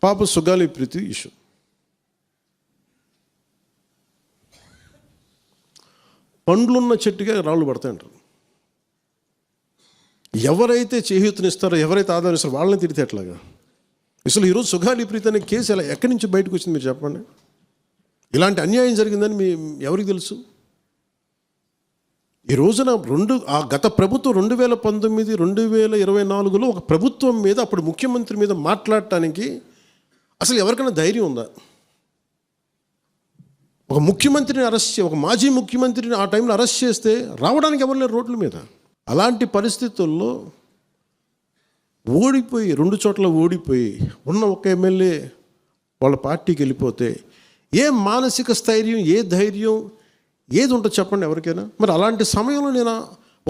పాప సుగాలి ప్రీతి ఇష్యూ. పండ్లున్న చెట్టుగా రాళ్ళు పడతాయంటారు. ఎవరైతే చేయూతనిస్తారో, ఎవరైతే ఆదరిస్తారో వాళ్ళని తిడితే ఎట్లాగా? అసలు ఈరోజు సుగాలి ప్రీతి అనే కేసు ఎలా ఎక్కడి నుంచి బయటకు వచ్చింది మీరు చెప్పండి. ఇలాంటి అన్యాయం జరిగిందని ఎవరికి తెలుసు? ఈ రోజున గత ప్రభుత్వం 2019, 2024లో ఒక ప్రభుత్వం మీద, అప్పుడు ముఖ్యమంత్రి మీద మాట్లాడటానికి అసలు ఎవరికైనా ధైర్యం ఉందా? ఒక ముఖ్యమంత్రిని ఒక మాజీ ముఖ్యమంత్రిని ఆ టైంలో అరెస్ట్ చేస్తే రావడానికి ఎవరు లేరు రోడ్ల మీద. అలాంటి పరిస్థితుల్లో ఓడిపోయి 2 చోట్ల ఓడిపోయి ఉన్న ఒక ఎమ్మెల్యే వాళ్ళ పార్టీకి వెళ్ళిపోతే ఏ మానసిక స్థైర్యం, ఏ ధైర్యం, ఏది ఉంటుంది చెప్పండి ఎవరికైనా? మరి అలాంటి సమయంలో నేను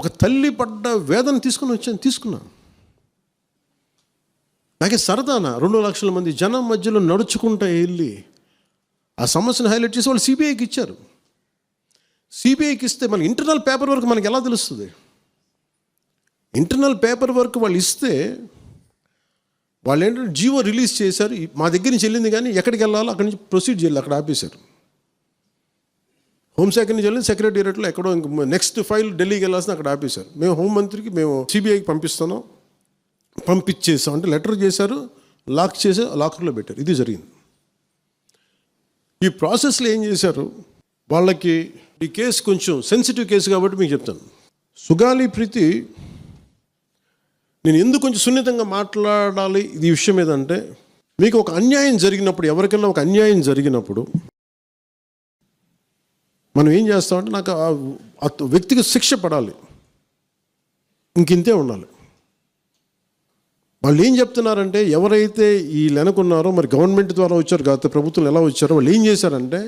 ఒక తల్లి పడ్డ వేదన తీసుకున్నా. నాకే సరదానా 2 లక్షల మంది జనం మధ్యలో నడుచుకుంటూ వెళ్ళి ఆ సమస్యను హైలైట్ చేసి వాళ్ళు సిబిఐకి ఇచ్చారు. సిబిఐకి ఇస్తే మన ఇంటర్నల్ పేపర్ వర్క్ మనకి ఎలా తెలుస్తుంది? ఇంటర్నల్ పేపర్ వర్క్ వాళ్ళు ఇస్తే వాళ్ళు ఏంటంటే జీవో రిలీజ్ చేశారు. మా దగ్గర నుంచి వెళ్ళింది కానీ ఎక్కడికి వెళ్ళాలో అక్కడి నుంచి ప్రొసీడ్ చేయాలి, అక్కడ ఆపేశారు. హోంశాఖ నుంచి వెళ్ళింది సెక్రటేరియట్లో ఎక్కడో నెక్స్ట్ ఫైల్ ఢిల్లీకి వెళ్ళాల్సిన అక్కడ ఆపేశారు. మేము హోంమంత్రికి సిబిఐకి పంపించేసాం అంటే లెటర్ చేశారు, లాక్ చేసి లాకర్లో పెట్టారు. ఇది జరిగింది. ఈ ప్రాసెస్లో ఏం చేశారు, వాళ్ళకి ఈ కేసు కొంచెం సెన్సిటివ్ కేసు కాబట్టి మీకు చెప్తాను. సుగాలి ప్రీతి నేను ఎందుకు కొంచెం సున్నితంగా మాట్లాడాలి ఈ విషయం ఏదంటే, మీకు ఒక అన్యాయం జరిగినప్పుడు, ఎవరికైనా ఒక అన్యాయం జరిగినప్పుడు మనం ఏం చేస్తామంటే, నాకు ఆ వ్యక్తికి శిక్ష పడాలి, ఇంకింతే ఉండాలి. వాళ్ళు ఏం చెప్తున్నారంటే, ఎవరైతే ఈ వెనకున్నారో, మరి గవర్నమెంట్ ద్వారా వచ్చారు, గత ప్రభుత్వం ఎలా వచ్చారో, వాళ్ళు ఏం చేశారంటే,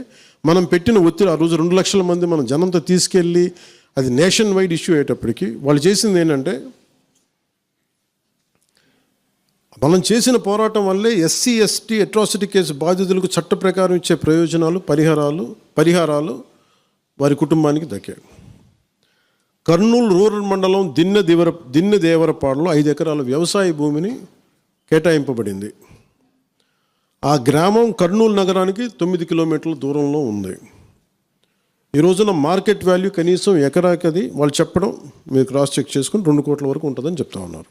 మనం పెట్టిన ఒత్తిడి, ఆ రోజు 2 లక్షల మంది మనం జనంతో తీసుకెళ్ళి అది నేషన్ వైడ్ ఇష్యూ అయ్యేటప్పటికి వాళ్ళు చేసింది ఏంటంటే, మనం చేసిన పోరాటం వల్లే ఎస్సీ ఎస్టీ అట్రాసిటీ కేసు బాధితులకు చట్ట ప్రకారం ఇచ్చే ప్రయోజనాలు, పరిహారాలు వారి కుటుంబానికి దక్కాయి. కర్నూలు రూరల్ మండలం దిన్నెదేవరపాడులో 5 ఎకరాల వ్యవసాయ భూమిని కేటాయింపబడింది. ఆ గ్రామం కర్నూలు నగరానికి 9 కిలోమీటర్ల దూరంలో ఉంది. ఈ రోజున మార్కెట్ వాల్యూ కనీసం ఎకరాకి, అది వాళ్ళు చెప్పడం మీరు క్రాస్ చెక్ చేసుకుని 2 కోట్ల వరకు ఉంటుందని చెప్తా ఉన్నారు.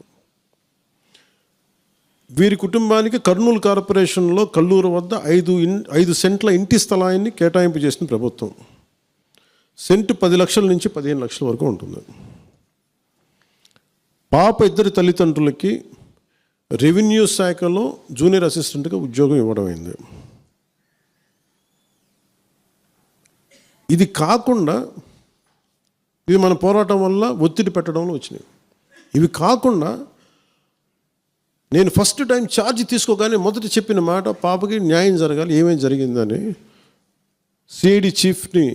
వీరి కుటుంబానికి కర్నూలు కార్పొరేషన్లో కల్లూరు వద్ద 5 సెంట్ల ఇంటి స్థలాన్ని కేటాయింపు చేసిన ప్రభుత్వం. సెంటు 10 లక్షల నుంచి 15 లక్షల వరకు ఉంటుంది. పాప 2 తల్లిదండ్రులకి రెవెన్యూ శాఖలో జూనియర్ అసిస్టెంట్గా ఉద్యోగం ఇవ్వడం అయింది. ఇది కాకుండా ఇవి మన పోరాటం వల్ల ఒత్తిడి పెట్టడంలో వచ్చినాయి. ఇవి కాకుండా నేను ఫస్ట్ టైం ఛార్జ్ తీసుకోగానే మొదట చెప్పిన మాట, పాపకి న్యాయం జరగాలి, ఏమేమి జరిగిందని సిఐడి చీఫ్ని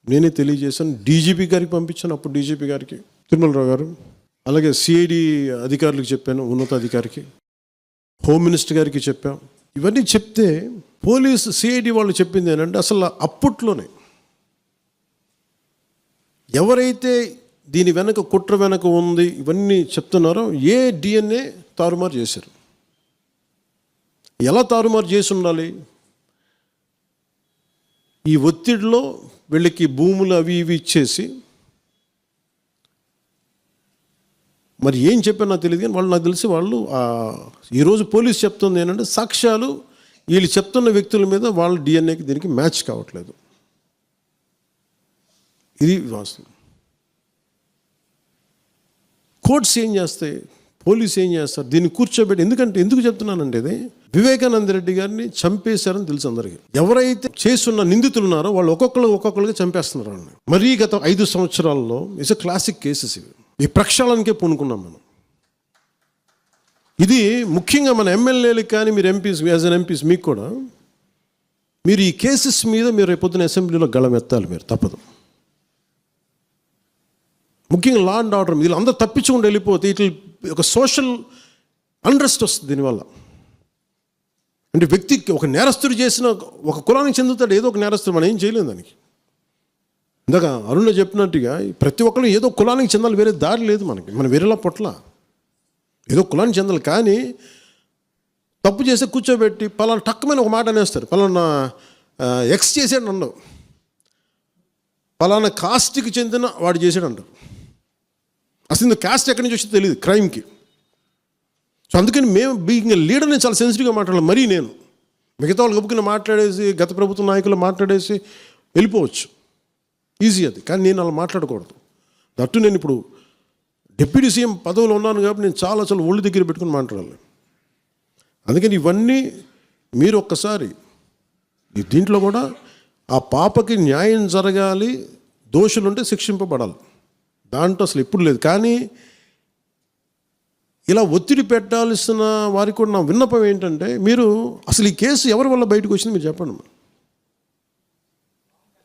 నేనే తెలియజేశాను. డీజీపీ గారికి పంపించాను, అప్పుడు డీజీపీ గారికి తిరుమలరావు గారు, అలాగే సిఐడి అధికారులకు చెప్పాను, ఉన్నతాధికారికి, హోమ్ మినిస్టర్ గారికి చెప్పాం. ఇవన్నీ చెప్తే పోలీసు సిఐడి వాళ్ళు చెప్పింది ఏంటంటే, అసలు అప్పట్లోనే ఎవరైతే దీని వెనక కుట్ర వెనక ఉంది ఇవన్నీ చెప్తున్నారో ఏ డిఎన్ఏ తారుమారు చేశారు. ఎలా తారుమారు చేసి ఉండాలి? ఈ ఒత్తిడిలో వీళ్ళకి భూములు అవి ఇవి ఇచ్చేసి, మరి ఏం చెప్పారు నాకు తెలియదు కానీ వాళ్ళు, నాకు తెలిసి వాళ్ళు ఈరోజు పోలీసు చెప్తుంది ఏంటంటే, సాక్ష్యాలు వీళ్ళు చెప్తున్న వ్యక్తుల మీద వాళ్ళ డిఎన్ఏకి దీనికి మ్యాచ్ కావట్లేదు. ఇది వాస్తవం. కోర్ట్స్ ఏం చేస్తాయి, పోలీసు ఏం చేస్తారు, దీన్ని కూర్చోబెట్టి. ఎందుకు చెప్తున్నానంటే, ఇది వివేకానంద రెడ్డి గారిని చంపేశారని తెలుసు అందరికీ. ఎవరైతే చేస్తున్న నిందితులు ఉన్నారో వాళ్ళు ఒక్కొక్కరుగా చంపేస్తున్నారు వాళ్ళని. మరీ గత 5 సంవత్సరాల్లో ఇట్స్ ఎ క్లాసిక్ కేసెస్ ఇవి. ఈ ప్రక్షాళనకే పూనుకున్నాం మనం. ఇది ముఖ్యంగా మన ఎమ్మెల్యేలకు కానీ, మీరు ఎంపీస్, యాజ్ అన్ ఎంపీస్ మీకు కూడా, మీరు ఈ కేసెస్ మీద మీరు రేపొద్దున అసెంబ్లీలో గళం ఎత్తాలి, మీరు తప్పదు. ముఖ్యంగా లా అండ్ ఆర్డర్, వీళ్ళు అందరూ తప్పించుకుంటూ వెళ్ళిపోతే ఇట్లా ఒక సోషల్ అన్రెస్ట్ వస్తుంది దీనివల్ల. అంటే వ్యక్తికి ఒక నేరస్తుడు చేసిన, ఒక కులానికి చెందుతాడు ఏదో ఒక నేరస్తుడు, మనం ఏం చేయలేము దానికి. ఇందాక అరుణ చెప్పినట్టుగా ప్రతి ఒక్కరు ఏదో కులానికి చెందాలి, వేరే దారి లేదు మనకి. మనం వేరేలా పొట్ల ఏదో కులానికి చెందాలి. కానీ తప్పు చేస్తే కూర్చోబెట్టి పలానా టక్కమైన ఒక మాట అనేస్తారు. పలానా ఎక్స్ చేసాడు అండవు, పలానా కాస్ట్కి చెందిన వాడు చేసాడు అంటారు. అసలు కాస్ట్ ఎక్కడి నుంచి వచ్చిందో తెలియదు క్రైమ్కి. సో అందుకని మేము బీయింగ్ లీడర్ నేను చాలా సెన్సిటివ్గా మాట్లాడాలి. మరీ నేను మిగతా వాళ్ళు గబుక్కున మాట్లాడేసి గత ప్రభుత్వ నాయకులు మాట్లాడేసి వెళ్ళిపోవచ్చు, ఈజీ అది. కానీ నేను అలా మాట్లాడకూడదు. దట్టు నేను ఇప్పుడు డిప్యూటీ సీఎం పదవిలో ఉన్నాను కాబట్టి నేను చాలా ఒళ్ళు దగ్గర పెట్టుకుని మాట్లాడాలి. అందుకని ఇవన్నీ మీరు ఒక్కసారి దీంట్లో కూడా ఆ పాపకి న్యాయం జరగాలి, దోషులుంటే శిక్షింపబడాలి, దాంట్లో అసలు ఎప్పుడు లేదు. కానీ ఇలా ఒత్తిడి పెట్టాల్సిన వారికి కూడా నా విన్నపం ఏంటంటే, మీరు అసలు ఈ కేసు ఎవరి వల్ల బయటకు వచ్చింది మీరు చెప్పండి.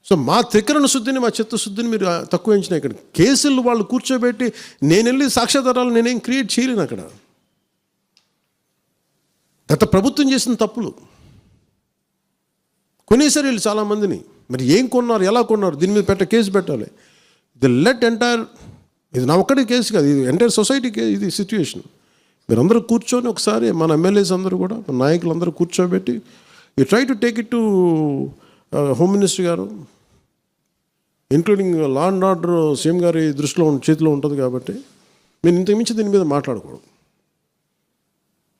సో మా త్రికరణ శుద్ధిని, మా చిత్తశుద్ధిని మీరు తక్కువ ఎంచినా. ఇక్కడ కేసులు వాళ్ళు కూర్చోబెట్టి నేను వెళ్ళి సాక్ష్యాధారాలు నేనేం క్రియేట్ చేయలేను. అక్కడ గత ప్రభుత్వం చేసిన తప్పులు కొనేసారు వీళ్ళు చాలామందిని. మరి ఏం కొన్నారు, ఎలా కొన్నారు, దీని మీద కేసు పెట్టాలి. ది లెట్ ఎంటైర్, ఇది నా ఒక్కడి కేసు కాదు, ఇది ఎంటైర్ సొసైటీకి ఇది సిచ్యువేషన్. మీరందరూ కూర్చొని ఒకసారి మన ఎమ్మెల్యేస్ అందరూ కూడా, మన నాయకులందరూ కూర్చోబెట్టి you try to take it to home minister గారు, including law and order CM గారి దృష్టిలో చేతిలో ఉంటుంది. కాబట్టి నేను ఇంతకు మించి దీని మీద మాట్లాడకూడదు.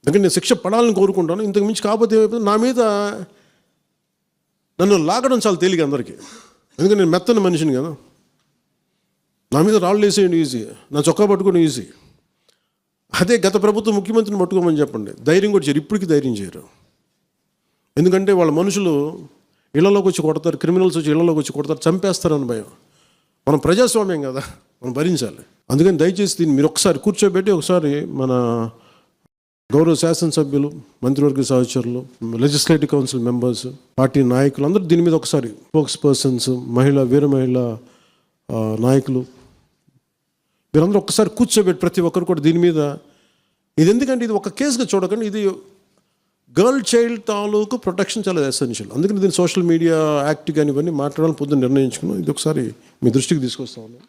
ఎందుకంటే నేను శిక్ష పడాలని కోరుకుంటాను. ఇంతకు మించి కాకపోతే ఏమైపోతుంది, నా మీద నన్ను లాగడం చాలా తేలిక అందరికీ. ఎందుకంటే నేను మెత్తని మనిషిని కదా, నా మీద రాళ్ళు వేసేయండి ఈజీ, నా చొక్కా పట్టుకొని ఈజీ. అదే గత ప్రభుత్వ ముఖ్యమంత్రిని పట్టుకోమని చెప్పండి, ధైర్యం కూడా చేయరు, ఇప్పటికీ ధైర్యం చేయరు. ఎందుకంటే వాళ్ళ మనుషులు ఇళ్లలోకి వచ్చి కొడతారు, క్రిమినల్స్ వచ్చి ఇళ్లలోకి వచ్చి కొడతారు, చంపేస్తారని భయం. మనం ప్రజాస్వామ్యం కదా, మనం భరించాలి. అందుకని దయచేసి దీన్ని మీరు ఒకసారి కూర్చోబెట్టి ఒకసారి మన గౌరవ శాసనసభ్యులు, మంత్రివర్గ సహచరులు, లెజిస్లేటివ్ కౌన్సిల్ మెంబర్స్, పార్టీ నాయకులు అందరూ దీని మీద ఒకసారి, స్పోక్స్ పర్సన్స్, వీర మహిళ నాయకులు, మీరందరూ ఒక్కసారి కూర్చోబెట్టి ప్రతి ఒక్కరు కూడా దీని మీద, ఇది ఎందుకంటే ఇది ఒక కేసుగా చూడకండి, ఇది గర్ల్ చైల్డ్ తాలూకు ప్రొటెక్షన్ చాలా ఎసెన్షియల్. అందుకని దీన్ని సోషల్ మీడియా యాక్ట్ కానీ ఇవన్నీ మాట్లాడాలని పొద్దున్న నిర్ణయించుకున్నాం. ఇది ఒకసారి మీ దృష్టికి తీసుకొస్తా ఉన్నాను.